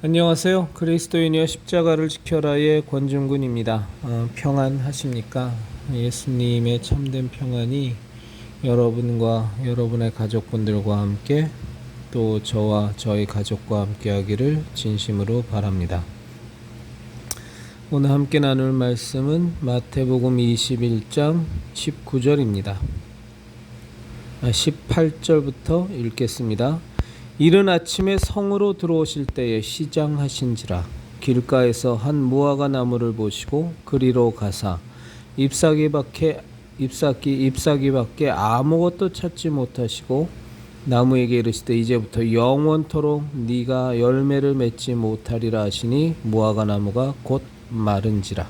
안녕하세요. 그리스도인이여 십자가를 지켜라의 권중근입니다. 평안하십니까? 예수님의 참된 평안이 여러분과 여러분의 가족분들과 함께 또 저와 저희 가족과 함께 하기를 진심으로 바랍니다. 오늘 함께 나눌 말씀은 마태복음 21장 19절입니다. 18절부터 읽겠습니다. 이른 아침에 성으로 들어오실 때에 시장하신지라 길가에서 한 무화과 나무를 보시고 그리로 가사 잎사귀밖에 아무것도 찾지 못하시고 나무에게 이르시되 이제부터 영원토록 네가 열매를 맺지 못하리라 하시니 무화과 나무가 곧 마른지라.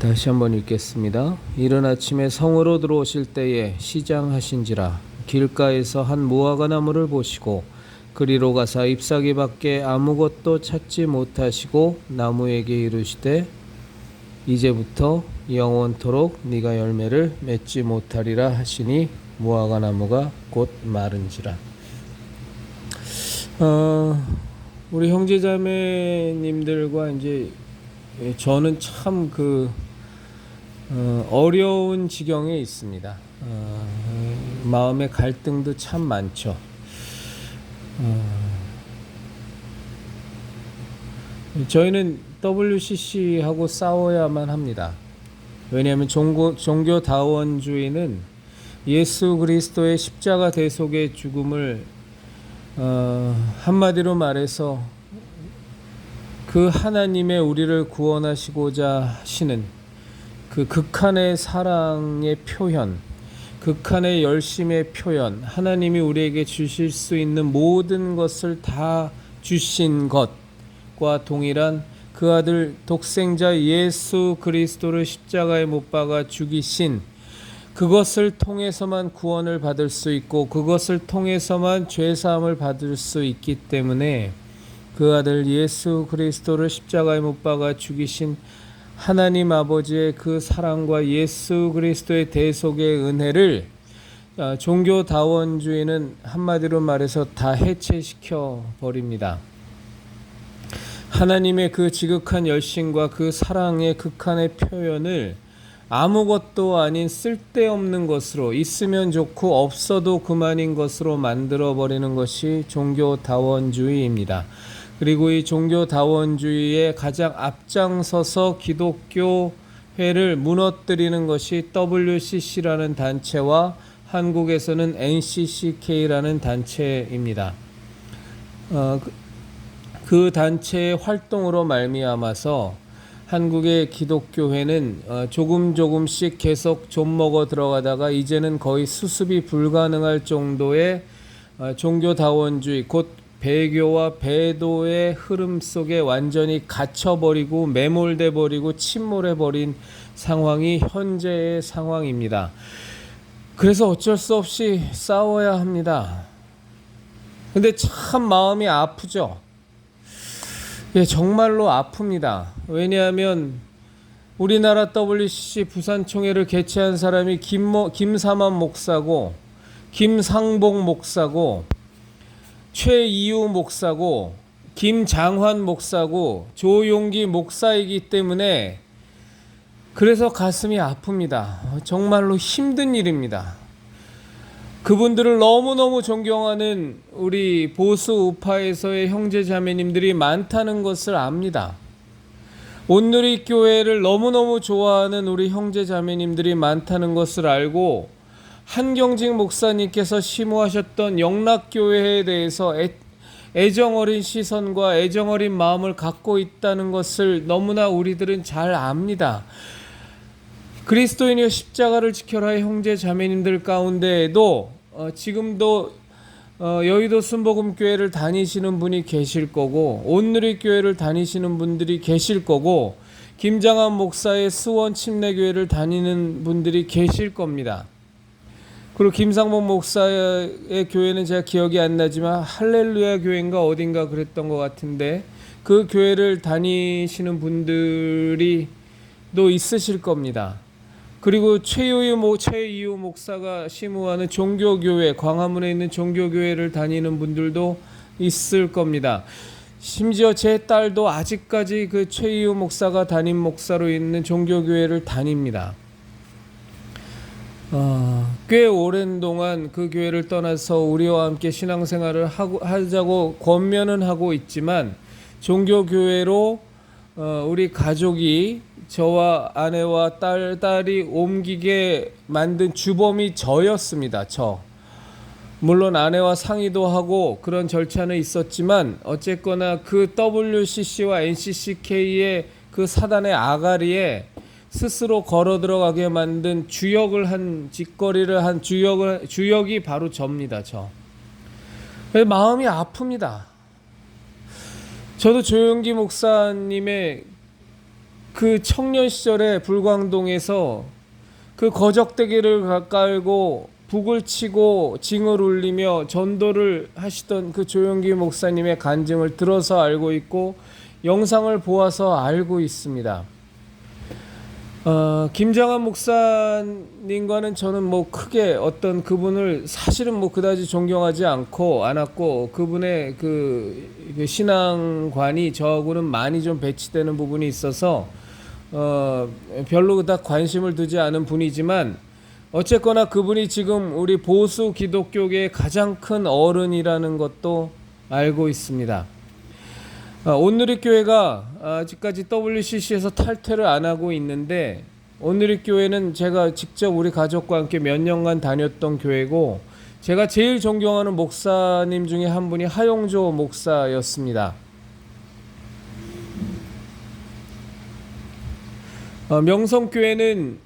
다시 한번 읽겠습니다. 이른 아침에 성으로 들어오실 때에 시장하신지라 길가에서 한 무화과 나무를 보시고 그리로 가사 잎사귀밖에 아무것도 찾지 못하시고 나무에게 이르시되 이제부터 영원토록 네가 열매를 맺지 못하리라 하시니 무화과 나무가 곧 마른지라. 우리 형제자매님들과 이제 저는 참 어려운 지경에 있습니다. 마음의 갈등도 참 많죠. 저희는 WCC하고 싸워야만 합니다. 왜냐하면 종교다원주의는 예수 그리스도의 십자가 대속의 죽음을 한마디로 말해서 그 하나님의 우리를 구원하시고자 하시는 그 극한의 사랑의 표현, 극한의 열심의 표현, 하나님이 우리에게 주실 수 있는 모든 것을 다 주신 것과 동일한 그 아들 독생자 예수 그리스도를 십자가에 못 박아 죽이신 그것을 통해서만 구원을 받을 수 있고 그것을 통해서만 죄사함을 받을 수 있기 때문에 그 아들 예수 그리스도를 십자가에 못 박아 죽이신 하나님 아버지의 그 사랑과 예수 그리스도의 대속의 은혜를 종교다원주의는 한마디로 말해서 다 해체시켜 버립니다. 하나님의 그 지극한 열심과 그 사랑의 극한의 표현을 아무것도 아닌 쓸데없는 것으로 있으면 좋고 없어도 그만인 것으로 만들어 버리는 것이 종교다원주의입니다. 그리고 이 종교다원주의에 가장 앞장서서 기독교회를 무너뜨리는 것이 WCC라는 단체와 한국에서는 NCCK라는 단체입니다. 그 단체의 활동으로 말미암아서 한국의 기독교회는 조금씩 계속 좀먹어 들어가다가 이제는 거의 수습이 불가능할 정도의 종교다원주의 곧 배교와 배도의 흐름 속에 완전히 갇혀버리고 매몰돼버리고 침몰해버린 상황이 현재의 상황입니다. 그래서 어쩔 수 없이 싸워야 합니다. 근데 참 마음이 아프죠. 정말로 아픕니다. 왜냐하면 우리나라 WCC 부산총회를 개최한 사람이 김사만 목사고 김상복 목사고 최이우 목사고 김장환 목사고 조용기 목사이기 때문에 그래서 가슴이 아픕니다. 정말로 힘든 일입니다. 그분들을 너무너무 존경하는 우리 보수 우파에서의 형제자매님들이 많다는 것을 압니다. 온누리교회를 너무너무 좋아하는 우리 형제자매님들이 많다는 것을 알고 한경직 목사님께서 심호하셨던 영락교회에 대해서 애정어린 시선과 애정어린 마음을 갖고 있다는 것을 너무나 우리들은 잘 압니다. 그리스도인이여 십자가를 지켜라의 형제 자매님들 가운데에도 지금도 여의도 순복음교회를 다니시는 분이 계실 거고 온누리교회를 다니시는 분들이 계실 거고 김장한 목사의 수원 침례교회를 다니는 분들이 계실 겁니다. 그리고 김상복 목사의 교회는 제가 기억이 안 나지만 할렐루야 교회인가 어딘가 그랬던 것 같은데 그 교회를 다니시는 분들이 또 있으실 겁니다. 그리고 최이우 목사가 심우하는 종교교회, 광화문에 있는 종교교회를 다니는 분들도 있을 겁니다. 심지어 제 딸도 아직까지 그 최이우 목사가 담임 목사로 있는 종교교회를 다닙니다. 꽤 오랜 동안 그 교회를 떠나서 우리와 함께 신앙생활을 하자고 권면은 하고 있지만 종교교회로 우리 가족이 저와 아내와 딸이 옮기게 만든 주범이 저였습니다. 물론 아내와 상의도 하고 그런 절차는 있었지만 어쨌거나 그 WCC와 NCCK의 그 사단의 아가리에 스스로 걸어 들어가게 만든 짓거리를 한 주역이 바로 접니다. 마음이 아픕니다. 저도 조영기 목사님의 그 청년 시절에 불광동에서 그 거적대기를 깔고 북을 치고 징을 울리며 전도를 하시던 그 조영기 목사님의 간증을 들어서 알고 있고 영상을 보아서 알고 있습니다. 김장한 목사님과는 저는 뭐 크게 어떤 그분을 사실은 뭐 그다지 존경하지 않았고 그분의 그 신앙관이 저하고는 많이 좀 배치되는 부분이 있어서 별로 그닥 관심을 두지 않은 분이지만 어쨌거나 그분이 지금 우리 보수 기독교계의 가장 큰 어른이라는 것도 알고 있습니다. 온누리교회가 아직까지 WCC에서 탈퇴를 안 하고 있는데 온누리교회는 제가 직접 우리 가족과 함께 몇 년간 다녔던 교회고 제가 제일 존경하는 목사님 중에 한 분이 하용조 목사였습니다. 명성교회는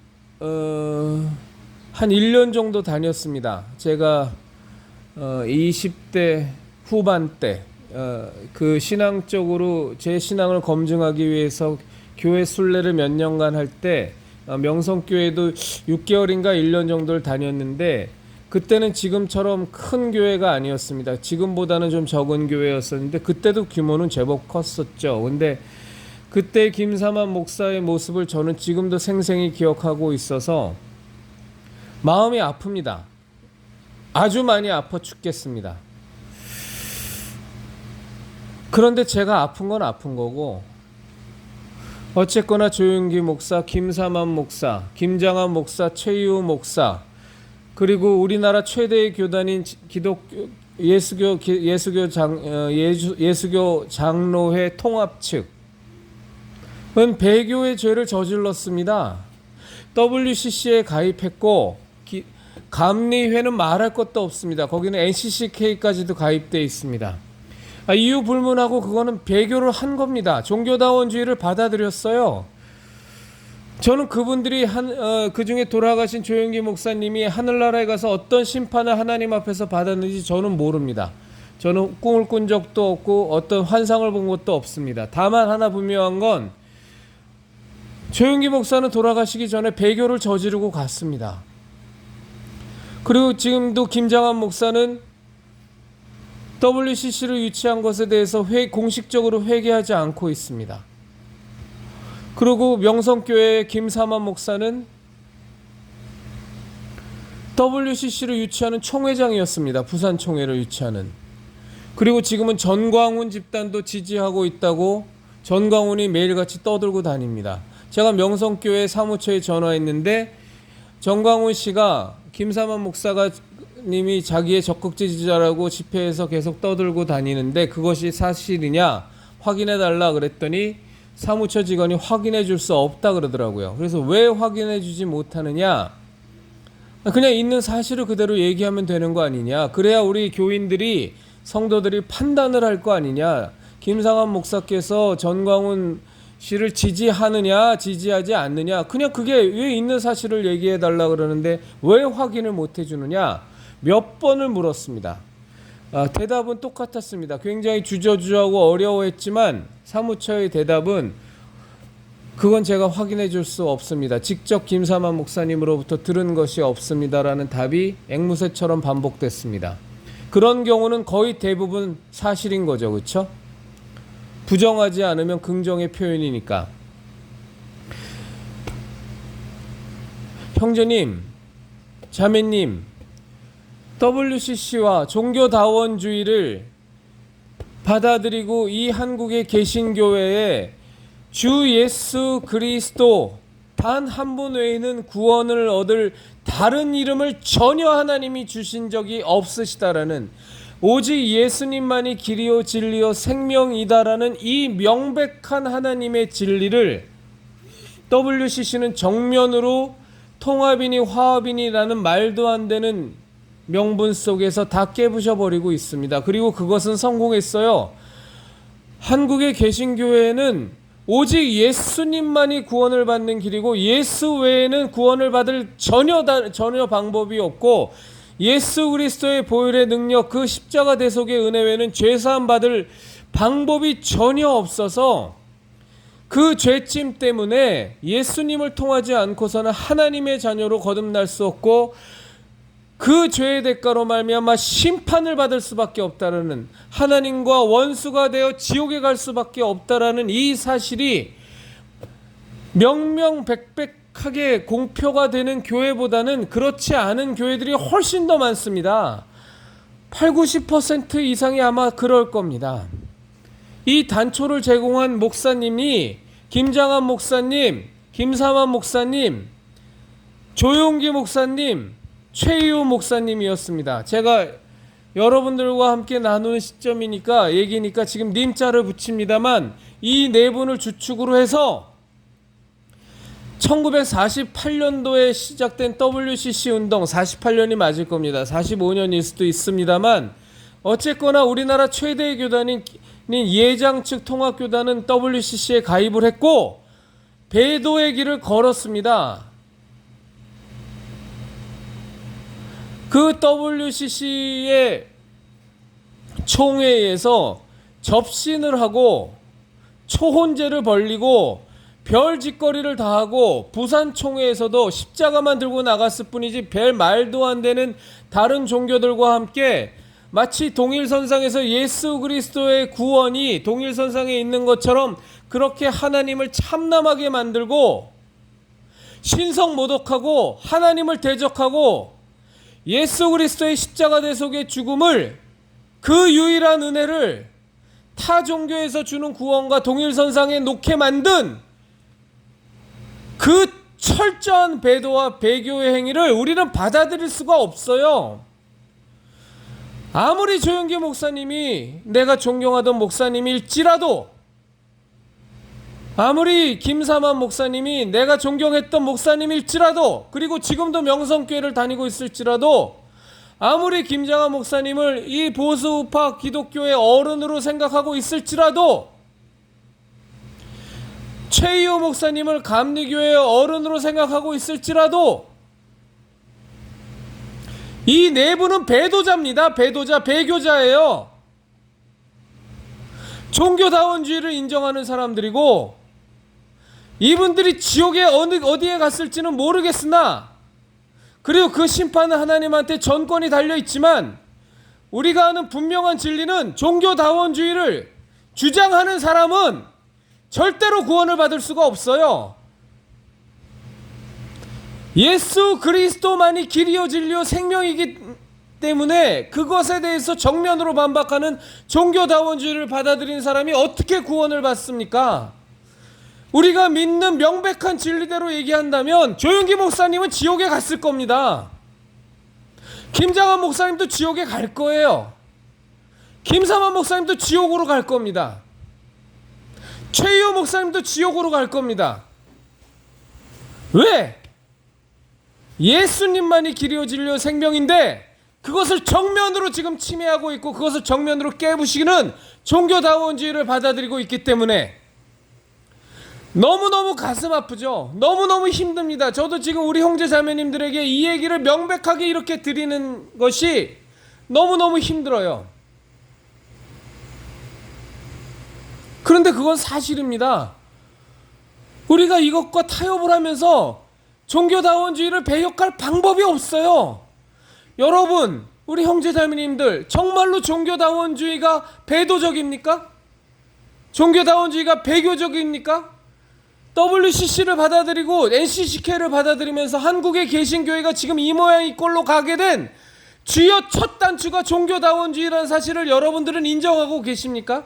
한 1년 정도 다녔습니다. 제가 20대 후반 때 그 신앙적으로 제 신앙을 검증하기 위해서 교회 순례를 몇 년간 할 때 명성교회도 6개월인가 1년 정도를 다녔는데 그때는 지금처럼 큰 교회가 아니었습니다. 지금보다는 좀 적은 교회였었는데 그때도 규모는 제법 컸었죠. 근데 그때 김사만 목사의 모습을 저는 지금도 생생히 기억하고 있어서 마음이 아픕니다. 아주 많이 아파 죽겠습니다. 그런데 제가 아픈 건 아픈 거고 어쨌거나 조용기 목사, 김사만 목사, 김장한 목사, 최이우 목사 그리고 우리나라 최대의 교단인 예수교 장로회 통합 측은 배교의 죄를 저질렀습니다. WCC에 가입했고 감리회는 말할 것도 없습니다. 거기는 NCCK까지도 가입되어 있습니다. 이유 불문하고 그거는 배교를 한 겁니다. 종교다원주의를 받아들였어요. 저는 그분들이 그 중에 돌아가신 조영기 목사님이 하늘나라에 가서 어떤 심판을 하나님 앞에서 받았는지 저는 모릅니다. 저는 꿈을 꾼 적도 없고 어떤 환상을 본 것도 없습니다. 다만 하나 분명한 건 조영기 목사는 돌아가시기 전에 배교를 저지르고 갔습니다. 그리고 지금도 김장한 목사는 WCC를 유치한 것에 대해서 공식적으로 회개하지 않고 있습니다. 그리고 명성교회의 김사만 목사는 WCC를 유치하는 총회장이었습니다. 부산총회를 유치하는. 그리고 지금은 전광훈 집단도 지지하고 있다고 전광훈이 매일같이 떠들고 다닙니다. 제가 명성교회 사무처에 전화했는데 전광훈 씨가 김사만 목사가 님이 자기의 적극 지지자라고 집회에서 계속 떠들고 다니는데 그것이 사실이냐 확인해달라 그랬더니 사무처 직원이 확인해 줄 수 없다 그러더라고요. 그래서 왜 확인해 주지 못하느냐, 그냥 있는 사실을 그대로 얘기하면 되는 거 아니냐, 그래야 우리 교인들이 성도들이 판단을 할 거 아니냐, 김상환 목사께서 전광훈 씨를 지지하느냐 지지하지 않느냐, 그냥 그게 왜 있는 사실을 얘기해 달라 그러는데 왜 확인을 못 해주느냐 몇 번을 물었습니다. 대답은 똑같았습니다. 굉장히 주저주저하고 어려워했지만 사무처의 대답은 그건 제가 확인해 줄 수 없습니다. 직접 김사만 목사님으로부터 들은 것이 없습니다라는 답이 앵무새처럼 반복됐습니다. 그런 경우는 거의 대부분 사실인 거죠. 그렇죠? 부정하지 않으면 긍정의 표현이니까. 형제님, 자매님, WCC와 종교다원주의를 받아들이고 이 한국의 개신교회에 주 예수 그리스도 단 한 분 외에는 구원을 얻을 다른 이름을 전혀 하나님이 주신 적이 없으시다라는, 오직 예수님만이 길이요 진리요 생명이다라는 이 명백한 하나님의 진리를 WCC는 정면으로 통합이니 화합이니라는 말도 안 되는 명분 속에서 다 깨부셔버리고 있습니다. 그리고 그것은 성공했어요. 한국의 개신교회는 오직 예수님만이 구원을 받는 길이고 예수 외에는 구원을 받을 전혀 방법이 없고, 예수 그리스도의 보혈의 능력, 그 십자가 대속의 은혜 외에는 죄사함 받을 방법이 전혀 없어서 그 죄짐 때문에 예수님을 통하지 않고서는 하나님의 자녀로 거듭날 수 없고 그 죄의 대가로 말미암아 심판을 받을 수밖에 없다라는, 하나님과 원수가 되어 지옥에 갈 수밖에 없다라는 이 사실이 명명백백하게 공표가 되는 교회보다는 그렇지 않은 교회들이 훨씬 더 많습니다. 80-90% 이상이 아마 그럴 겁니다. 이 단초를 제공한 목사님이 김장한 목사님, 김삼환 목사님, 조용기 목사님, 최희우 목사님이었습니다. 제가 여러분들과 함께 나누는 시점이니까 얘기니까 지금 님자를 붙입니다만, 이 네 분을 주축으로 해서 1948년도에 시작된 WCC 운동, 48년이 맞을 겁니다. 45년일 수도 있습니다만 어쨌거나 우리나라 최대의 교단인 예장 측 통합교단은 WCC에 가입을 했고 배도의 길을 걸었습니다. 그 WCC의 총회에서 접신을 하고 초혼제를 벌리고 별짓거리를 다 하고 부산 총회에서도 십자가만 들고 나갔을 뿐이지 별 말도 안 되는 다른 종교들과 함께 마치 동일선상에서 예수 그리스도의 구원이 동일선상에 있는 것처럼 그렇게 하나님을 참남하게 만들고 신성모독하고 하나님을 대적하고 예수 그리스도의 십자가 대속의 죽음을, 그 유일한 은혜를 타 종교에서 주는 구원과 동일선상에 놓게 만든 그 철저한 배도와 배교의 행위를 우리는 받아들일 수가 없어요. 아무리 조용기 목사님이 내가 존경하던 목사님일지라도, 아무리 김삼환 목사님이 내가 존경했던 목사님일지라도, 그리고 지금도 명성교회를 다니고 있을지라도, 아무리 김장한 목사님을 이 보수우파 기독교의 어른으로 생각하고 있을지라도, 최희호 목사님을 감리교회의 어른으로 생각하고 있을지라도, 이 네 분은 배도자입니다. 배도자, 배교자예요. 종교다원주의를 인정하는 사람들이고, 이분들이 지옥에 어디에 갔을지는 모르겠으나, 그리고 그 심판은 하나님한테 전권이 달려있지만, 우리가 아는 분명한 진리는 종교다원주의를 주장하는 사람은 절대로 구원을 받을 수가 없어요. 예수 그리스도만이 길이요 진리요 생명이기 때문에 그것에 대해서 정면으로 반박하는 종교다원주의를 받아들인 사람이 어떻게 구원을 받습니까? 우리가 믿는 명백한 진리대로 얘기한다면 조용기 목사님은 지옥에 갔을 겁니다. 김장한 목사님도 지옥에 갈 거예요. 김삼환 목사님도 지옥으로 갈 겁니다. 최희호 목사님도 지옥으로 갈 겁니다. 왜? 예수님만이 길이요 진리요 생명인데 그것을 정면으로 지금 침해하고 있고 그것을 정면으로 깨부시기는 종교다원주의를 받아들이고 있기 때문에 너무너무 가슴 아프죠. 너무너무 힘듭니다. 저도 지금 우리 형제 자매님들에게 이 얘기를 명백하게 이렇게 드리는 것이 너무너무 힘들어요. 그런데 그건 사실입니다. 우리가 이것과 타협을 하면서 종교다원주의를 배역할 방법이 없어요. 여러분, 우리 형제자매님들, 정말로 종교다원주의가 배도적입니까? 종교다원주의가 배교적입니까? WCC를 받아들이고 NCCK를 받아들이면서 한국의 개신교회가 지금 이 모양 이 꼴로 가게 된 주여 첫 단추가 종교다원주의라는 사실을 여러분들은 인정하고 계십니까?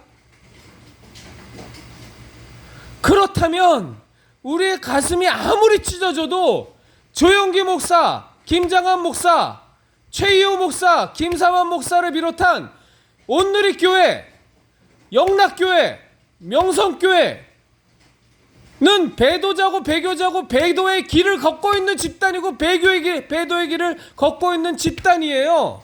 그렇다면 우리의 가슴이 아무리 찢어져도 조영기 목사, 김장한 목사, 최이호 목사, 김삼환 목사를 비롯한 온누리교회, 영락교회, 명성교회는 배도자고 배교자고 배도의 길을 걷고 있는 집단이고 배도의 길을 걷고 있는 집단이에요.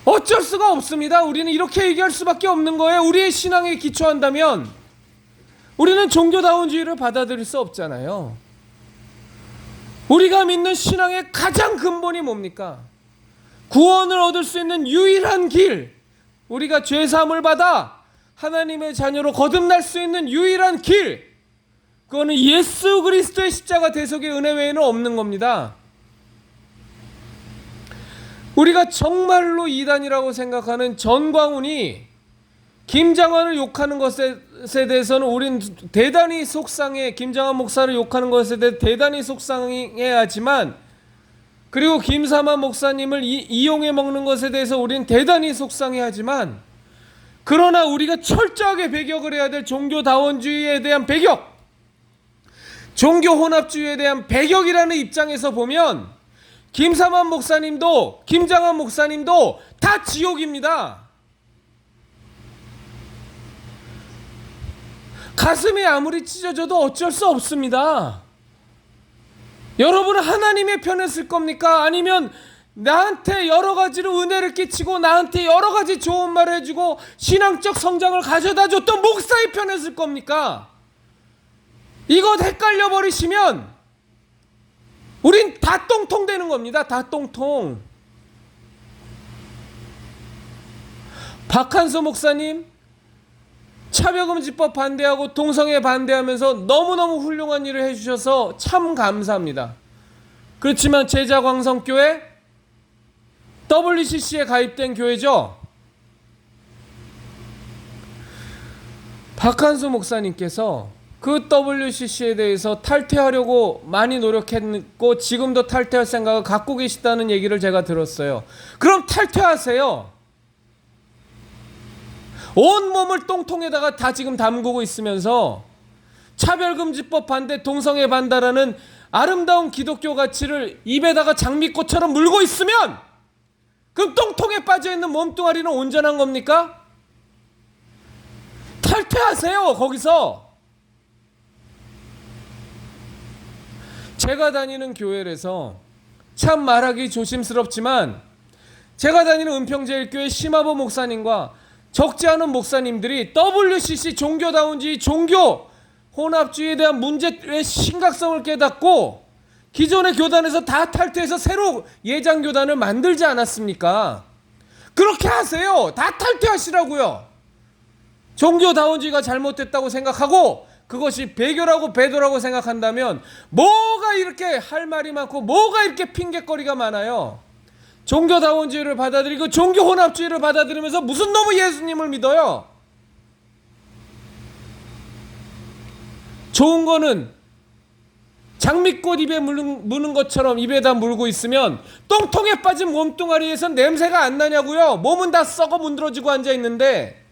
어쩔 수가 없습니다. 우리는 이렇게 얘기할 수밖에 없는 거예요. 우리의 신앙에 기초한다면 우리는 종교다원주의를 받아들일 수 없잖아요. 우리가 믿는 신앙의 가장 근본이 뭡니까? 구원을 얻을 수 있는 유일한 길, 우리가 죄사함을 받아 하나님의 자녀로 거듭날 수 있는 유일한 길, 그거는 예수 그리스도의 십자가 대속의 은혜 외에는 없는 겁니다. 우리가 정말로 이단이라고 생각하는 전광훈이 김장환을 욕하는 것에 대해서는 우린 대단히 속상해, 김장환 목사를 욕하는 것에 대해 대단히 속상해하지만, 그리고 김삼환 목사님을 이용해 먹는 것에 대해서 우린 대단히 속상해하지만, 그러나 우리가 철저하게 배격을 해야 될 종교다원주의에 대한 배격, 종교혼합주의에 대한 배격이라는 입장에서 보면 김삼환 목사님도 김장환 목사님도 다 지옥입니다. 가슴이 아무리 찢어져도 어쩔 수 없습니다. 여러분은 하나님의 편에 쓸 겁니까? 아니면 나한테 여러 가지로 은혜를 끼치고 나한테 여러 가지 좋은 말을 해주고 신앙적 성장을 가져다 줬던 목사의 편에 쓸 겁니까? 이것 헷갈려 버리시면 우린 다 똥통 되는 겁니다. 다 똥통. 박한서 목사님 차별금지법 반대하고 동성애 반대하면서 너무너무 훌륭한 일을 해주셔서 참 감사합니다. 그렇지만 제자광성교회 WCC에 가입된 교회죠. 박한수 목사님께서 그 WCC에 대해서 탈퇴하려고 많이 노력했고 지금도 탈퇴할 생각을 갖고 계시다는 얘기를 제가 들었어요. 그럼 탈퇴하세요. 온몸을 똥통에다가 다 지금 담그고 있으면서 차별금지법 반대, 동성애 반대라는 아름다운 기독교 가치를 입에다가 장미꽃처럼 물고 있으면 그럼 똥통에 빠져있는 몸뚱아리는 온전한 겁니까? 탈퇴하세요. 거기서. 제가 다니는 교회에서 참 말하기 조심스럽지만 제가 다니는 은평제일교회 심화보 목사님과 적지 않은 목사님들이 WCC 종교다운주의, 종교 혼합주의에 대한 문제의 심각성을 깨닫고 기존의 교단에서 다 탈퇴해서 새로 예장교단을 만들지 않았습니까? 그렇게 하세요. 다 탈퇴하시라고요. 종교다운주의가 잘못됐다고 생각하고 그것이 배교라고 배도라고 생각한다면 뭐가 이렇게 할 말이 많고 뭐가 이렇게 핑계거리가 많아요. 종교다원주의를 받아들이고 종교혼합주의를 받아들이면서 무슨 놈의 예수님을 믿어요? 좋은 거는 장미꽃 입에 무는 것처럼 입에다 물고 있으면 똥통에 빠진 몸뚱아리에선 냄새가 안 나냐고요? 몸은 다 썩어 문드러지고 앉아있는데.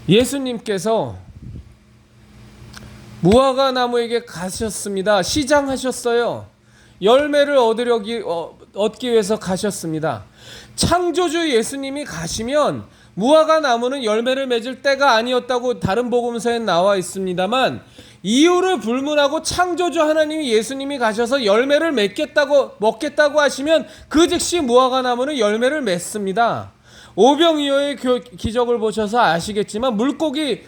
예수님께서 무화과 나무에게 가셨습니다. 시장하셨어요. 열매를 얻기 위해서 가셨습니다. 창조주 예수님이 가시면 무화과 나무는 열매를 맺을 때가 아니었다고 다른 복음서에 나와 있습니다만 이유를 불문하고 창조주 하나님이 예수님이 가셔서 열매를 먹겠다고 하시면 그 즉시 무화과 나무는 열매를 맺습니다. 오병이어의 기적을 보셔서 아시겠지만 물고기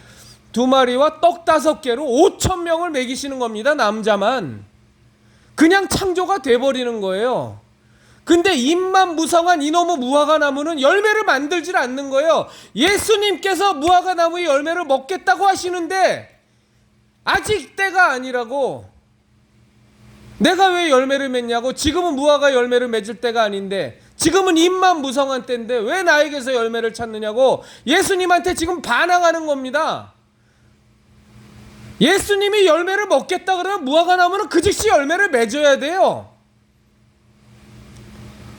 2마리와 떡 5개로 5,000명을 먹이시는 겁니다. 남자만. 그냥 창조가 돼버리는 거예요. 근데 입만 무성한 이놈의 무화과 나무는 열매를 만들질 않는 거예요. 예수님께서 무화과 나무의 열매를 먹겠다고 하시는데 아직 때가 아니라고. 내가 왜 열매를 맺냐고. 지금은 무화과 열매를 맺을 때가 아닌데 지금은 입만 무성한 때인데 왜 나에게서 열매를 찾느냐고 예수님한테 지금 반항하는 겁니다. 예수님이 열매를 먹겠다 그러면 무화과 나무는 그 즉시 열매를 맺어야 돼요.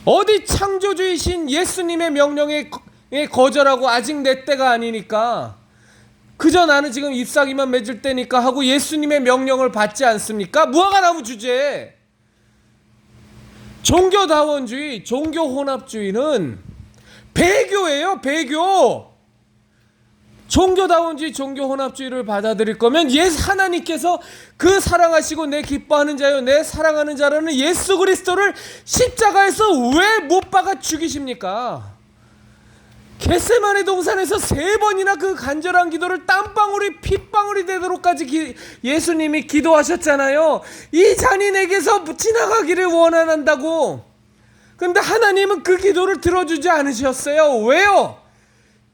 어디 창조주이신 예수님의 명령에 거절하고 아직 내 때가 아니니까 그저 나는 지금 잎사귀만 맺을 때니까 하고 예수님의 명령을 받지 않습니까? 무화과 나무 주제에 종교다원주의, 종교혼합주의는 배교예요. 배교. 종교다원주의, 종교혼합주의를 받아들일 거면 하나님께서 그 사랑하시고 내 기뻐하는 자요 내 사랑하는 자라는 예수 그리스도를 십자가에서 왜 못 박아 죽이십니까? 겟세마네 동산에서 3번이나 그 간절한 기도를 땀방울이 핏방울이 되도록까지 예수님이 기도하셨잖아요. 이 잔이 내게서 지나가기를 원한다고. 근데 하나님은 그 기도를 들어주지 않으셨어요. 왜요?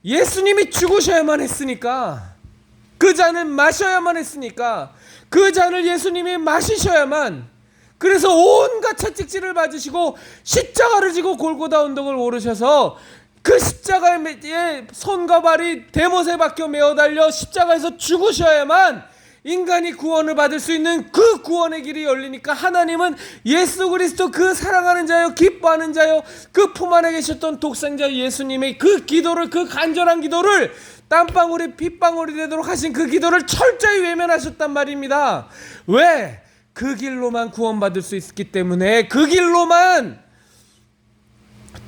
예수님이 죽으셔야만 했으니까. 그 잔을 마셔야만 했으니까. 그 잔을 예수님이 마시셔야만. 그래서 온갖 채찍질을 맞으시고 십자가를 지고 골고다 언덕을 오르셔서 그 십자가에 손과 발이 대못에 박혀 매어 달려 십자가에서 죽으셔야만 인간이 구원을 받을 수 있는 그 구원의 길이 열리니까 하나님은 예수 그리스도 그 사랑하는 자요 기뻐하는 자요 그 품 안에 계셨던 독생자 예수님의 그 기도를 그 간절한 기도를 땀방울이 핏방울이 되도록 하신 그 기도를 철저히 외면하셨단 말입니다. 왜? 그 길로만 구원받을 수 있기 때문에 그 길로만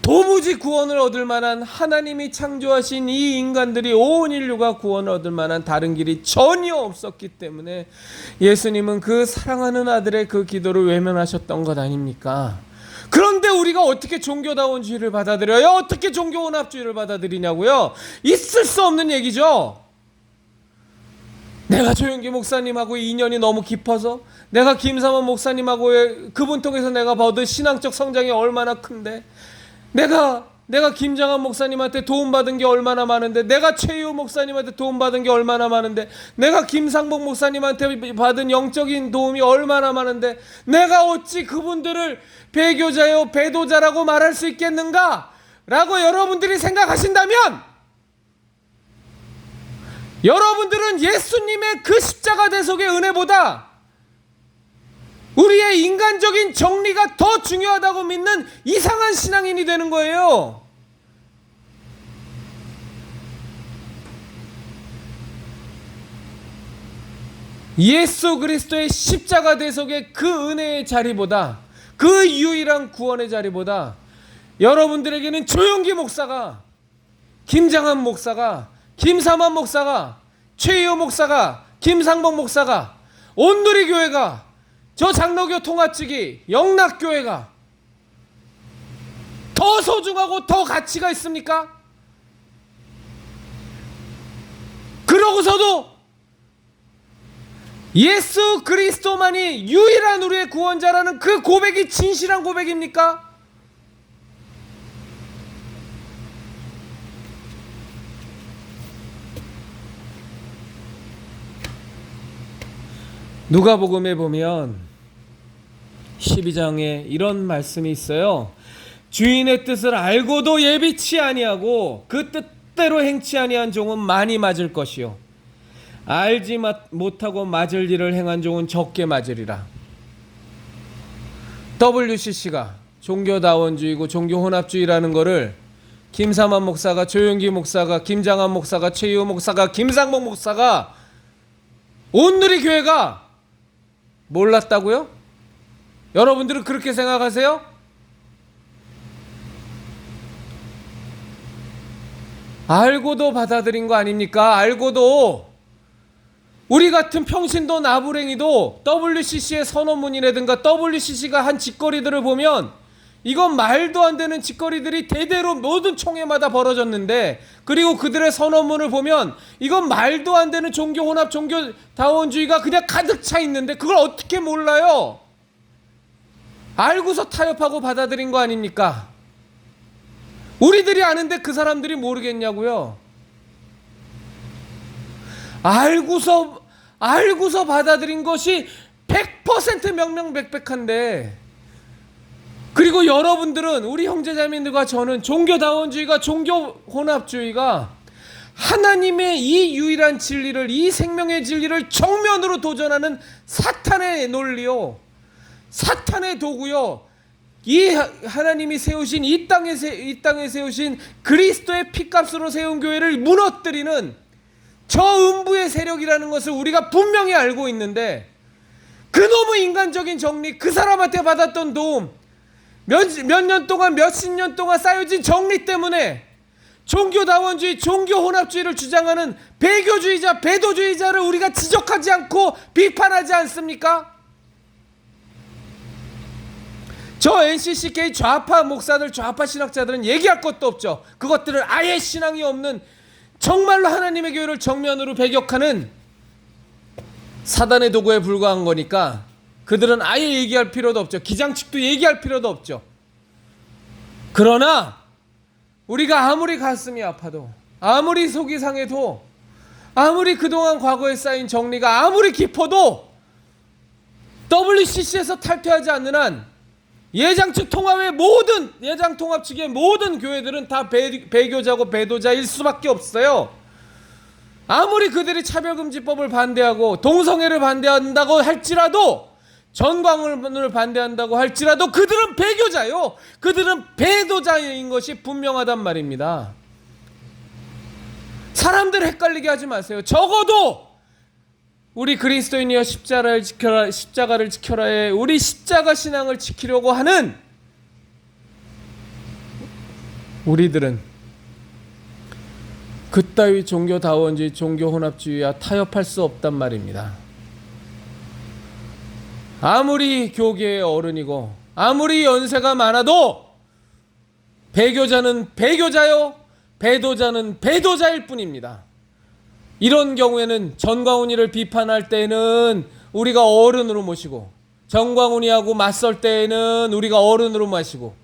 도무지 구원을 얻을 만한 하나님이 창조하신 이 인간들이 온 인류가 구원을 얻을 만한 다른 길이 전혀 없었기 때문에 예수님은 그 사랑하는 아들의 그 기도를 외면하셨던 것 아닙니까? 그런데 우리가 어떻게 종교다원주의를 받아들여요? 어떻게 종교혼합주의를 받아들이냐고요? 있을 수 없는 얘기죠. 내가 조영기 목사님하고 인연이 너무 깊어서 내가 김삼원 목사님하고의 그분 통해서 내가 받은 신앙적 성장이 얼마나 큰데 내가 김장한 목사님한테 도움받은 게 얼마나 많은데 내가 최유 목사님한테 도움받은 게 얼마나 많은데 내가 김상복 목사님한테 받은 영적인 도움이 얼마나 많은데 내가 어찌 그분들을 배교자요 배도자라고 말할 수 있겠는가? 라고 여러분들이 생각하신다면 여러분들은 예수님의 그 십자가 대속의 은혜보다 우리의 인간적인 정리가 더 중요하다고 믿는 이상한 신앙인이 되는 거예요. 예수 그리스도의 십자가 대속의 그 은혜의 자리보다 그 유일한 구원의 자리보다 여러분들에게는 조용기 목사가 김장한 목사가 김삼환 목사가 최희호 목사가 김상복 목사가 온누리교회가 저 장로교 통합직이 영락교회가 더 소중하고 더 가치가 있습니까? 그러고서도 예수 그리스도만이 유일한 우리의 구원자라는 그 고백이 진실한 고백입니까? 누가복음에 보면 12장에 이런 말씀이 있어요. 주인의 뜻을 알고도 예비치 아니하고 그 뜻대로 행치 아니한 종은 많이 맞을 것이요 알지 못하고 맞을 일을 행한 종은 적게 맞으리라. WCC가 종교다원주의고 종교혼합주의라는 거를 김삼환 목사가 조용기 목사가 김장한 목사가 최희호 목사가 김상복 목사가 온누리교회가 몰랐다고요? 여러분들은 그렇게 생각하세요? 알고도 받아들인 거 아닙니까? 알고도 우리 같은 평신도 나부랭이도 WCC의 선언문이라든가 WCC가 한 짓거리들을 보면 이건 말도 안 되는 짓거리들이 대대로 모든 총회마다 벌어졌는데 그리고 그들의 선언문을 보면 이건 말도 안 되는 종교혼합 종교다원주의가 그냥 가득 차 있는데 그걸 어떻게 몰라요? 알고서 타협하고 받아들인 거 아닙니까? 우리들이 아는데 그 사람들이 모르겠냐고요? 알고서 받아들인 것이 100% 명명백백한데 그리고 여러분들은 우리 형제자매들과 저는 종교다원주의가 종교혼합주의가 하나님의 이 유일한 진리를, 이 생명의 진리를 정면으로 도전하는 사탄의 논리요, 사탄의 도구요, 이 하나님이 세우신 이 땅에 세우신 그리스도의 피값으로 세운 교회를 무너뜨리는 저 음부의 세력이라는 것을 우리가 분명히 알고 있는데, 그 너무 인간적인 정리, 그 사람한테 받았던 도움, 몇 년 동안, 몇십 년 동안 쌓여진 정리 때문에 종교다원주의, 종교혼합주의를 주장하는 배교주의자, 배도주의자를 우리가 지적하지 않고 비판하지 않습니까? 저 NCCK 좌파 목사들, 좌파 신학자들은 얘기할 것도 없죠. 그것들은 아예 신앙이 없는, 정말로 하나님의 교회를 정면으로 배격하는 사단의 도구에 불과한 거니까 그들은 아예 얘기할 필요도 없죠. 기장측도 얘기할 필요도 없죠. 그러나 우리가 아무리 가슴이 아파도, 아무리 속이 상해도, 아무리 그동안 과거에 쌓인 정리가 아무리 깊어도 WCC에서 탈퇴하지 않는 한 예장 측 통합의 모든, 예장 통합 측의 모든 교회들은 다 배교자고 배도자일 수밖에 없어요. 아무리 그들이 차별금지법을 반대하고 동성애를 반대한다고 할지라도, 전광훈을 반대한다고 할지라도 그들은 배교자요, 그들은 배도자인 것이 분명하단 말입니다. 사람들 헷갈리게 하지 마세요. 적어도 우리 그리스도인이여 십자가를 지켜라의 우리 십자가 신앙을 지키려고 하는 우리들은 그따위 종교다원주의, 종교혼합주의와 타협할 수 없단 말입니다. 아무리 교계의 어른이고 아무리 연세가 많아도 배교자는 배교자요, 배도자는 배도자일 뿐입니다. 이런 경우에는 전광훈이를 비판할 때는 우리가 어른으로 모시고, 전광훈이하고 맞설 때는 우리가 어른으로 모시고,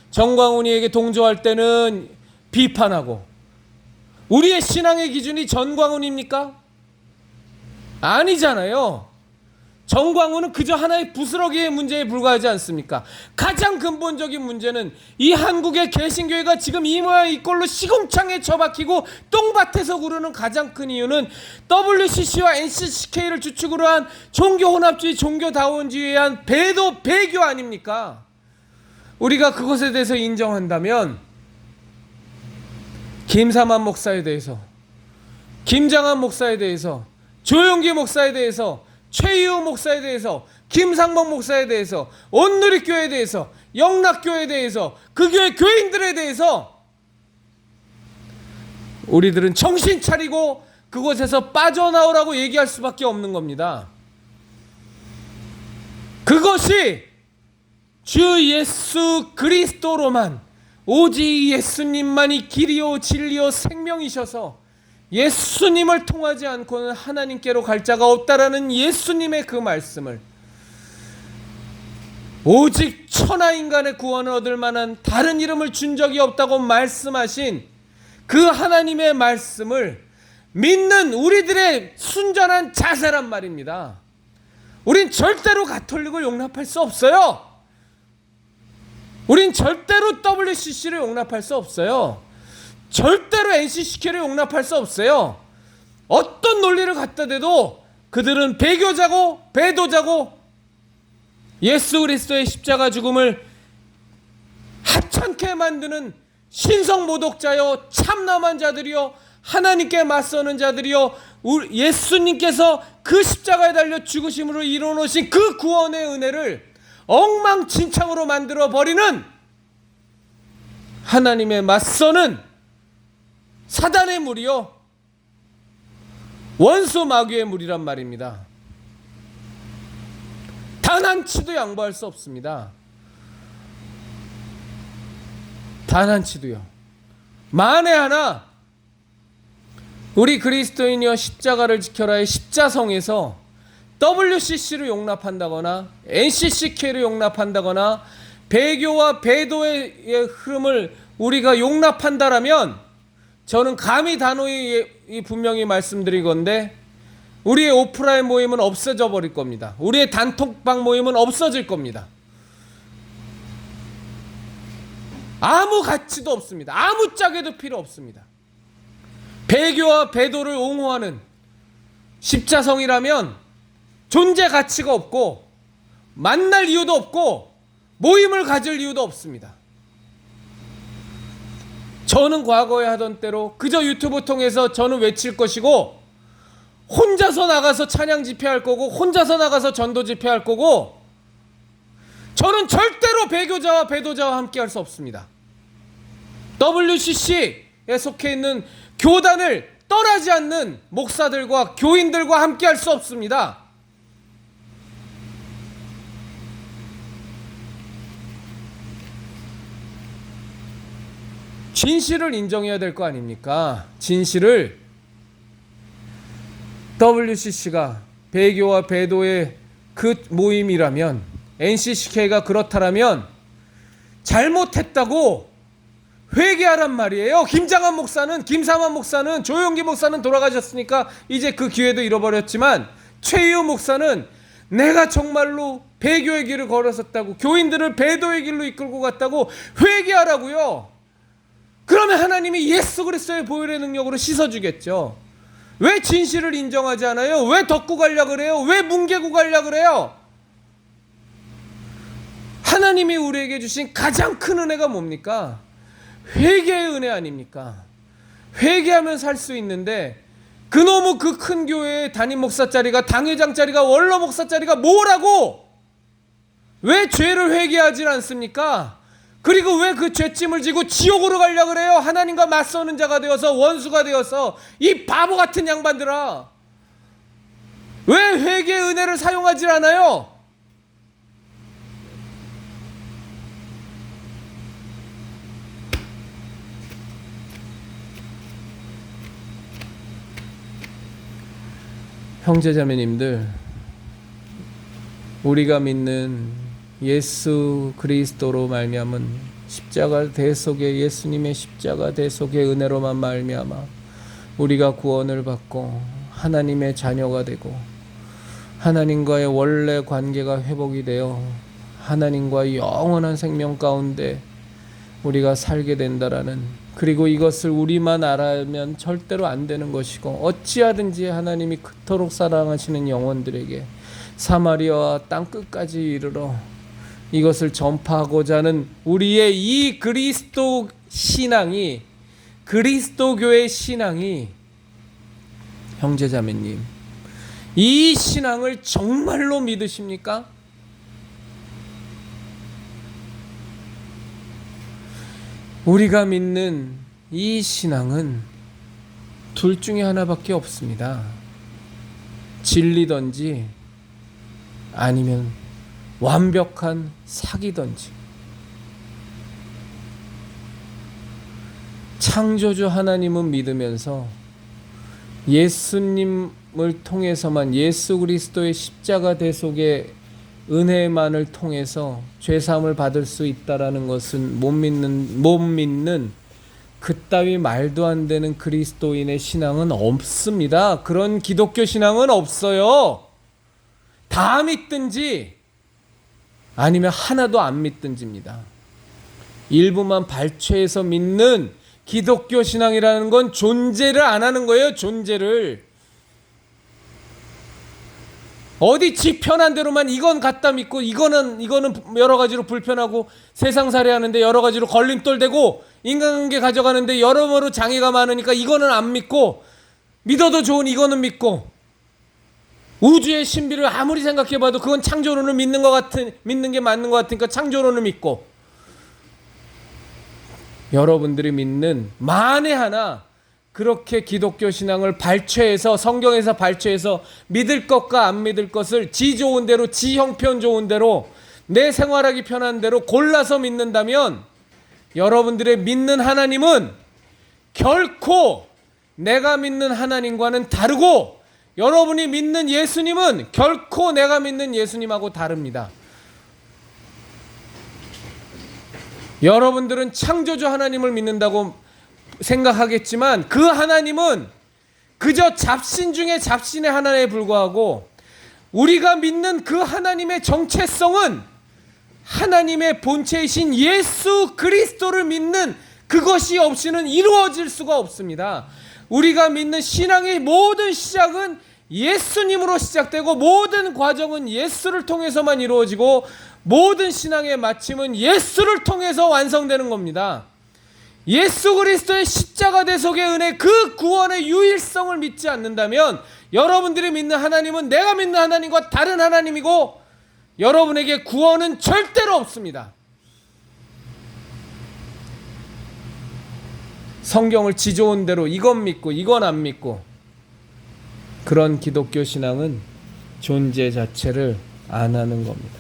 전광훈이에게 동조할 때는 비판하고, 우리의 신앙의 기준이 전광훈입니까? 아니잖아요. 전광훈은 그저 하나의 부스러기의 문제에 불과하지 않습니까? 가장 근본적인 문제는 이 한국의 개신교회가 지금 이 모양 이 꼴로 시궁창에 처박히고 똥밭에서 구르는 가장 큰 이유는 WCC와 NCCK를 주축으로 한 종교혼합주의, 종교다원주의에 의한 배교 아닙니까? 우리가 그것에 대해서 인정한다면 김삼환 목사에 대해서, 김장한 목사에 대해서, 조용기 목사에 대해서, 최희우 목사에 대해서, 김상복 목사에 대해서, 온누리교회에 대해서, 영락교회에 대해서, 그 교회 교인들에 대해서 우리들은 정신 차리고 그곳에서 빠져나오라고 얘기할 수밖에 없는 겁니다. 그것이 주 예수 그리스도로만, 오직 예수님만이 길이요 진리요 생명이셔서 예수님을 통하지 않고는 하나님께로 갈 자가 없다라는 예수님의 그 말씀을, 오직 천하인간의 구원을 얻을 만한 다른 이름을 준 적이 없다고 말씀하신 그 하나님의 말씀을 믿는 우리들의 순전한 자세란 말입니다. 우린 절대로 가톨릭을 용납할 수 없어요. 우린 절대로 WCC를 용납할 수 없어요. 절대로 NCCK를 용납할 수 없어요. 어떤 논리를 갖다 대도 그들은 배교자고 배도자고 예수 그리스도의 십자가 죽음을 하찮게 만드는 신성모독자요, 참남한 자들이요, 하나님께 맞서는 자들이요, 예수님께서 그 십자가에 달려 죽으심으로 이루어놓으신 그 구원의 은혜를 엉망진창으로 만들어 버리는 하나님의 맞서는 사단의 무리요, 원수 마귀의 무리란 말입니다. 단 한 치도 양보할 수 없습니다. 단 한 치도요. 만에 하나 우리 그리스도인이여 십자가를 지켜라의 십자성에서 WCC를 용납한다거나 NCCK를 용납한다거나 배교와 배도의 흐름을 우리가 용납한다라면, 저는 감히 단호히 분명히 말씀드리건대 우리의 오프라인 모임은 없어져 버릴 겁니다. 우리의 단톡방 모임은 없어질 겁니다. 아무 가치도 없습니다. 아무 짝에도 필요 없습니다. 배교와 배도를 옹호하는 십자성이라면 존재 가치가 없고 만날 이유도 없고 모임을 가질 이유도 없습니다. 저는 과거에 하던 대로 그저 유튜브 통해서 저는 외칠 것이고 혼자서 나가서 찬양 집회할 거고 혼자서 나가서 전도 집회할 거고 저는 절대로 배교자와 배도자와 함께 할 수 없습니다. WCC에 속해 있는 교단을 떠나지 않는 목사들과 교인들과 함께 할 수 없습니다. 진실을 인정해야 될 거 아닙니까? 진실을. WCC가 배교와 배도의 그 모임이라면, NCCK가 그렇다라면 잘못했다고 회개하란 말이에요. 김장한 목사는, 김삼환 목사는, 조용기 목사는 돌아가셨으니까 이제 그 기회도 잃어버렸지만 최희우 목사는 내가 정말로 배교의 길을 걸었었다고, 교인들을 배도의 길로 이끌고 갔다고 회개하라고요. 그러면 하나님이 예수 그리스도의 보혈의 능력으로 씻어주겠죠. 왜 진실을 인정하지 않아요? 왜 덮고 가려고 그래요? 왜 뭉개고 가려고 그래요? 하나님이 우리에게 주신 가장 큰 은혜가 뭡니까? 회개의 은혜 아닙니까? 회개하면 살 수 있는데 그놈의 그 큰 교회의 담임 목사 자리가, 당회장 자리가, 원로 목사 자리가 뭐라고? 왜 죄를 회개하지 않습니까? 그리고 왜 그 죄짐을 지고 지옥으로 가려고 그래요? 하나님과 맞서는 자가 되어서, 원수가 되어서. 이 바보 같은 양반들아, 왜 회개의 은혜를 사용하지 않아요? 형제자매님들, 우리가 믿는 예수 그리스도로 말미암은 십자가 대속의, 예수님의 십자가 대속의 은혜로만 말미암아 우리가 구원을 받고 하나님의 자녀가 되고 하나님과의 원래 관계가 회복이 되어 하나님과 영원한 생명 가운데 우리가 살게 된다라는, 그리고 이것을 우리만 알아면 절대로 안 되는 것이고 어찌하든지 하나님이 그토록 사랑하시는 영혼들에게 사마리아와 땅 끝까지 이르러 이것을 전파하고자 하는 우리의 이 그리스도 신앙이, 그리스도교의 신앙이, 형제자매님, 이 신앙을 정말로 믿으십니까? 우리가 믿는 이 신앙은 둘 중에 하나밖에 없습니다. 진리든지 아니면 완벽한 사기든지. 창조주 하나님은 믿으면서 예수님을 통해서만, 예수 그리스도의 십자가 대속의 은혜만을 통해서 죄사함을 받을 수 있다라는 것은 못 믿는 그따위 말도 안 되는 그리스도인의 신앙은 없습니다. 그런 기독교 신앙은 없어요. 다 믿든지 아니면 하나도 안 믿든지입니다. 일부만 발췌해서 믿는 기독교 신앙이라는 건 존재를 안 하는 거예요. 존재를. 어디 지 편한 대로만 이건 갖다 믿고 이거는 여러 가지로 불편하고 세상살이 하는데 여러 가지로 걸림돌되고 인간관계 가져가는데 여러모로 장애가 많으니까 이거는 안 믿고, 믿어도 좋은 이거는 믿고, 우주의 신비를 아무리 생각해봐도 그건 창조론을 믿는 게 맞는 것 같으니까 창조론을 믿고, 여러분들이 믿는 만에 하나 그렇게 기독교 신앙을 발췌해서, 성경에서 발췌해서 믿을 것과 안 믿을 것을 지 좋은 대로, 지 형편 좋은 대로, 내 생활하기 편한 대로 골라서 믿는다면 여러분들의 믿는 하나님은 결코 내가 믿는 하나님과는 다르고, 여러분이 믿는 예수님은 결코 내가 믿는 예수님하고 다릅니다. 여러분들은 창조주 하나님을 믿는다고 생각하겠지만 그 하나님은 그저 잡신 중에 잡신의 하나에 불과하고, 우리가 믿는 그 하나님의 정체성은 하나님의 본체이신 예수 그리스도를 믿는 그것이 없이는 이루어질 수가 없습니다. 우리가 믿는 신앙의 모든 시작은 예수님으로 시작되고 모든 과정은 예수를 통해서만 이루어지고 모든 신앙의 마침은 예수를 통해서 완성되는 겁니다. 예수 그리스도의 십자가 대속의 은혜, 그 구원의 유일성을 믿지 않는다면 여러분들이 믿는 하나님은 내가 믿는 하나님과 다른 하나님이고 여러분에게 구원은 절대로 없습니다. 성경을 지 좋은 대로 이건 믿고 이건 안 믿고 그런 기독교 신앙은 존재 자체를 안 하는 겁니다.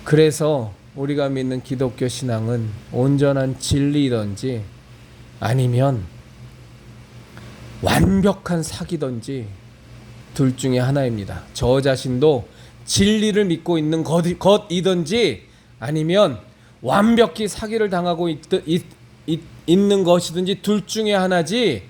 그래서 우리가 믿는 기독교 신앙은 온전한 진리든지 아니면 완벽한 사기든지 둘 중에 하나입니다. 저 자신도 진리를 믿고 있는 것이든지 아니면 완벽히 사기를 당하고 있는 것이든지 둘 중에 하나지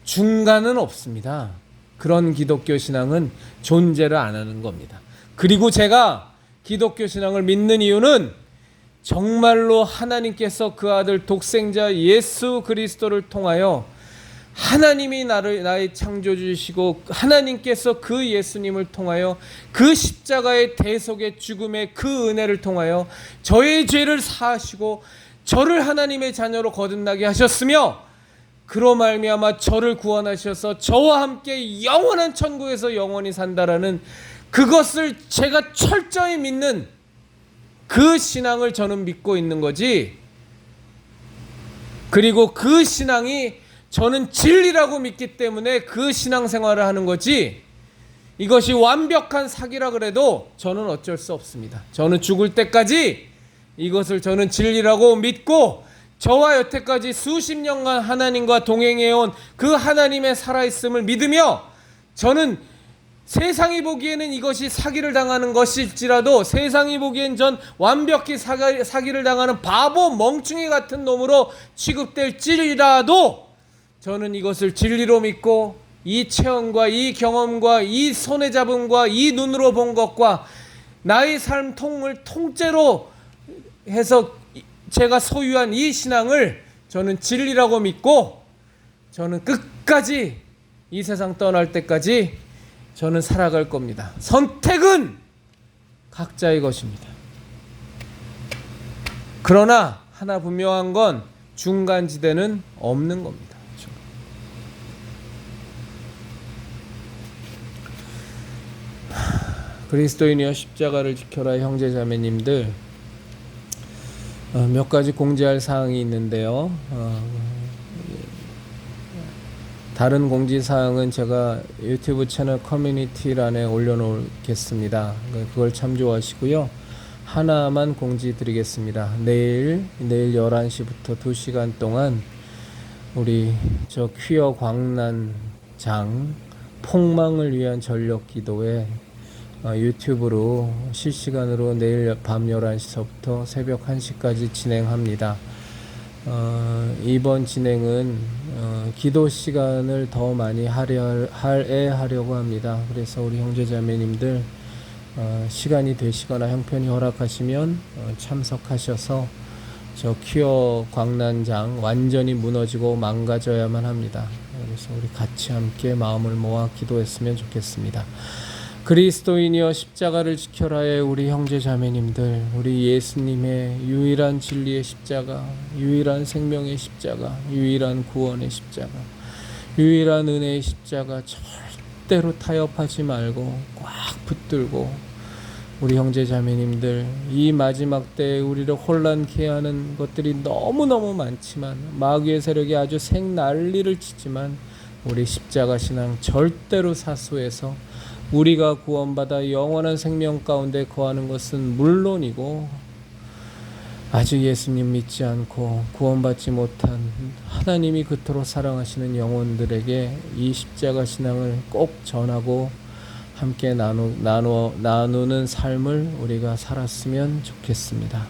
중간은 없습니다. 그런 기독교 신앙은 존재를 안 하는 겁니다. 그리고 제가 기독교 신앙을 믿는 이유는 정말로 하나님께서 그 아들 독생자 예수 그리스도를 통하여 하나님이 나의 창조주시고 하나님께서 그 예수님을 통하여 그 십자가의 대속의 죽음의 그 은혜를 통하여 저의 죄를 사하시고 저를 하나님의 자녀로 거듭나게 하셨으며 그로 말미암아 저를 구원하셔서 저와 함께 영원한 천국에서 영원히 산다라는 그것을 제가 철저히 믿는 그 신앙을 저는 믿고 있는 거지. 그리고 그 신앙이 저는 진리라고 믿기 때문에 그 신앙생활을 하는 거지, 이것이 완벽한 사기라 그래도 저는 어쩔 수 없습니다. 저는 죽을 때까지 이것을 저는 진리라고 믿고 저와 여태까지 수십 년간 하나님과 동행해온 그 하나님의 살아있음을 믿으며 저는 세상이 보기에는 이것이 사기를 당하는 것일지라도 세상이 보기엔 전 완벽히 사기를 당하는 바보 멍충이 같은 놈으로 취급될지라도 저는 이것을 진리로 믿고 이 체험과 이 경험과 이 손에 잡음과 이 눈으로 본 것과 나의 삶 통째로 해서 제가 소유한 이 신앙을 저는 진리라고 믿고 저는 끝까지 이 세상 떠날 때까지 저는 살아갈 겁니다. 선택은 각자의 것입니다. 그러나 하나 분명한 건 중간지대는 없는 겁니다. 그리스도인이여 십자가를 지켜라 형제 자매님들, 몇 가지 공지할 사항이 있는데요. 다른 공지사항은 제가 유튜브 채널 커뮤니티란에 올려놓겠습니다. 그걸 참조하시고요. 하나만 공지 드리겠습니다. 내일 11시부터 2시간 동안 우리 저 퀴어 광란장 폭망을 위한 전력 기도회 유튜브로 실시간으로 내일 밤 11시서부터 새벽 1시까지 진행합니다. 이번 진행은 기도 시간을 더 많이 할애하려고 합니다. 그래서 우리 형제자매님들 시간이 되시거나 형편이 허락하시면 참석하셔서 저 퀴어 광란장 완전히 무너지고 망가져야만 합니다. 그래서 우리 같이 함께 마음을 모아 기도했으면 좋겠습니다. 그리스도인이여 십자가를 지켜라의 우리 형제 자매님들, 우리 예수님의 유일한 진리의 십자가, 유일한 생명의 십자가, 유일한 구원의 십자가, 유일한 은혜의 십자가 절대로 타협하지 말고 꽉 붙들고 우리 형제 자매님들, 이 마지막 때에 우리를 혼란케 하는 것들이 너무너무 많지만 마귀의 세력이 아주 생난리를 치지만 우리 십자가 신앙 절대로 사수해서 우리가 구원받아 영원한 생명 가운데 거하는 것은 물론이고 아직 예수님 믿지 않고 구원받지 못한 하나님이 그토록 사랑하시는 영혼들에게 이 십자가 신앙을 꼭 전하고 함께 나누는 삶을 우리가 살았으면 좋겠습니다.